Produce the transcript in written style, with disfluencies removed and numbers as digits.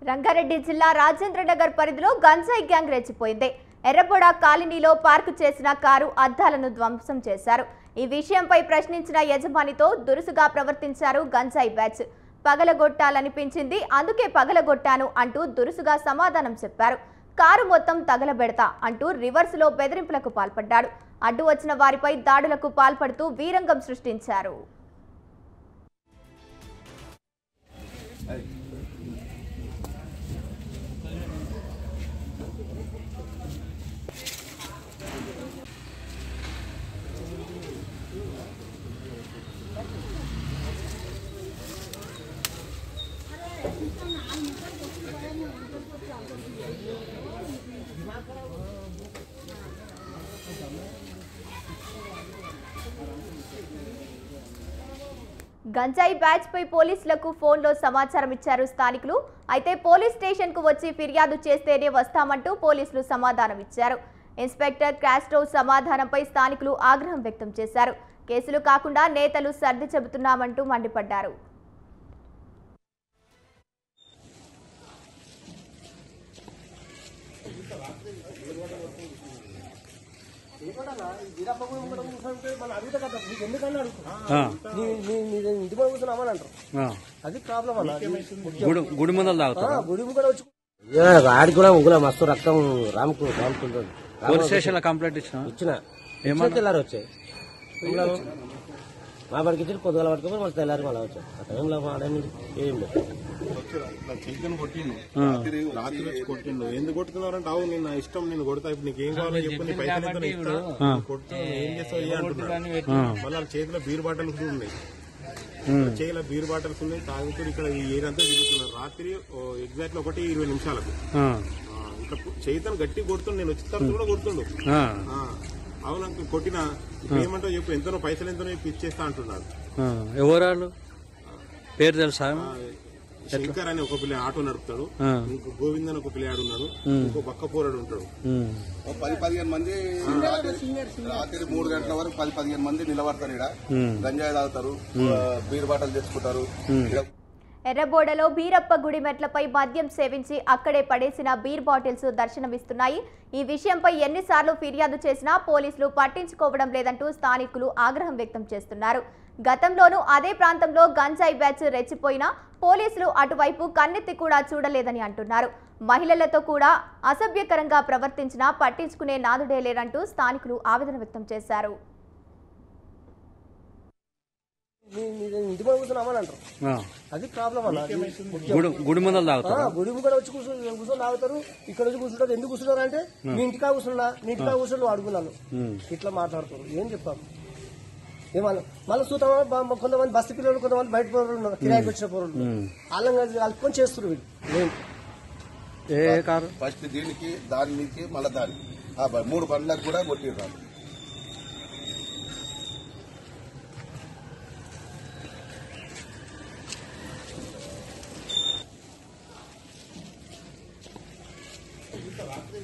రంగారెడ్డి జిల్లా రాజేంద్రనగర్ పరిధిలో గంజాయి గ్యాంగ్ రెచ్చిపోయింది. ఎర్రబొడ కాలనీలో పార్కు చేసిన కారు అద్దాలను ధ్వంసం చేశారు. ఈ విషయంపై ప్రశ్నించిన యజమానితో దురుసుగా ప్రవర్తించారు గంజాయి బ్యాచ్. పగలగొట్టాలనిపించింది, అందుకే పగలగొట్టాను అంటూ దురుసుగా సమాధానం చెప్పారు. కారు మొత్తం తగలబెడతా అంటూ రివర్స్ లో బెదిరింపులకు పాల్పడ్డాడు. అడ్డు వచ్చిన వారిపై దాడులకు పాల్పడుతూ వీరంగం సృష్టించారు. గంజాయి బ్యాచ్ పై పోలీసులకు ఫోన్లో సమాచారం ఇచ్చారు స్థానికులు. అయితే పోలీస్ స్టేషన్ కు వచ్చి ఫిర్యాదు చేస్తేనే వస్తామంటూ పోలీసులు సమాధానం ఇచ్చారు. ఇన్స్పెక్టర్ క్రాస్టో సమాధానంపై స్థానికులు ఆగ్రహం వ్యక్తం చేశారు. కేసులు కాకుండా నేతలు సర్ది చెబుతున్నామంటూ మండిపడ్డారు. అది ప్రాబ్లం అన్న. గుడి ముందర గుడి ముందర వచ్చి ఆడి కూడా ముగ్గుల మస్తు రక్తం రాముకుంటుంది. పోలీస్ స్టేషన్ లో కంప్లైంట్ ఇచ్చిన తెల్లారి వచ్చాయి. మా బడికి ఇచ్చి పొద్దుగల పట్టుకుని మళ్ళీ తెల్లారి మళ్ళీ వచ్చాయి. ఆ టైంలో ఏం లేదు. చికెన్ కొట్టిండు రాత్రి వచ్చి కొట్టిండు. ఎందుకు కొట్టుతున్నారంటే అవు నేను ఇష్టం, నేను కొడతా, ఇప్పుడు నీకు ఏం కావాలో చెప్పు, నీ పైసలు ఎంత ఏం చేస్తావు అంటున్నాడు. మళ్ళీ చేతిలో బీర్ బాటలు కూడా ఉన్నాయి. చేతిలో బీర్ బాటల్స్ ఉన్నాయి. తాగుతూ ఇక్కడ ఈ ఏరంతా తిరుగుతున్నారు. రాత్రి ఎగ్జాక్ట్ 1:20 నిమిషాలకు ఇట్లా చేతను గట్టి కొడుతుండు. నేను వచ్చిన తర్వాత కూడా కొడుతుండు. అవును కొట్టినా ఏమంటావు చెప్పు, ఎంతనో పైసలు ఎంతనో ఇచ్చేస్తా అంటున్నాడు. ఎవరు పేరు తెలుసా? శంకర్ అని ఒక పిల్ల ఆటో నడుపుతాడు, ఇంకో గోవింద్ అని ఒక పిల్లాడు ఉన్నాడు, ఇంకో బక్క పోరాడు ఉంటాడు. 10-15 మంది రాత్రి 3 గంటల వరకు 10-15 మంది నిలబడతారు. ఇక్కడ గంజాయి తాగుతారు, బీర్ బాటలు తెచ్చుకుంటారు. ఎర్రబోడలో బీరప్ప గుడి మెట్లపై మద్యం సేవించి అక్కడే పడేసిన బీర్ బాటిల్స్ దర్శనమిస్తున్నాయి. ఈ విషయంపై ఎన్నిసార్లు ఫిర్యాదు చేసినా పోలీసులు పట్టించుకోవడం లేదంటూ స్థానికులు ఆగ్రహం వ్యక్తం చేస్తున్నారు. గతంలోనూ అదే ప్రాంతంలో గంజాయి బ్యాచ్ రెచ్చిపోయినా పోలీసులు అటువైపు కన్నెత్తి కూడా చూడలేదని అంటున్నారు. మహిళలతో కూడా అసభ్యకరంగా ప్రవర్తించినా పట్టించుకునే నాదుడే లేరంటూ స్థానికులు ఆవేదన వ్యక్తం చేశారు. ఇంటి ముందు కూర్చున్నామని అంటారు. అది ప్రాబ్లం అన్న. గుడి ముందర గుడి ముందర వచ్చి కూర్చొని తాగుతారు. ఇక్కడ వచ్చి కూర్చుంటారు. ఎందుకు కూర్చుంటారు అంటే మీ ఇంటికా కూర్చున్నా, నీ ఇంటికా కూర్చొని నువ్వు అడుగున్నాను ఇట్లా మాట్లాడుతారు. ఏం చెప్తాను ఏమన్నా. మళ్ళీ చూద్దామా కొంతమంది బస్సు పిల్లలు, కొంతమంది బయట పోరు ఉన్నారు, కిరాయికి వచ్చిన పోరు వాళ్ళని కలుపుకొని చేస్తున్నారు వీళ్ళు. ఫస్ట్ దీనికి దాని నుంచి మళ్ళీ దానికి 3 బండ్లకు కూడా కొట్టిర్రు. రాత్రి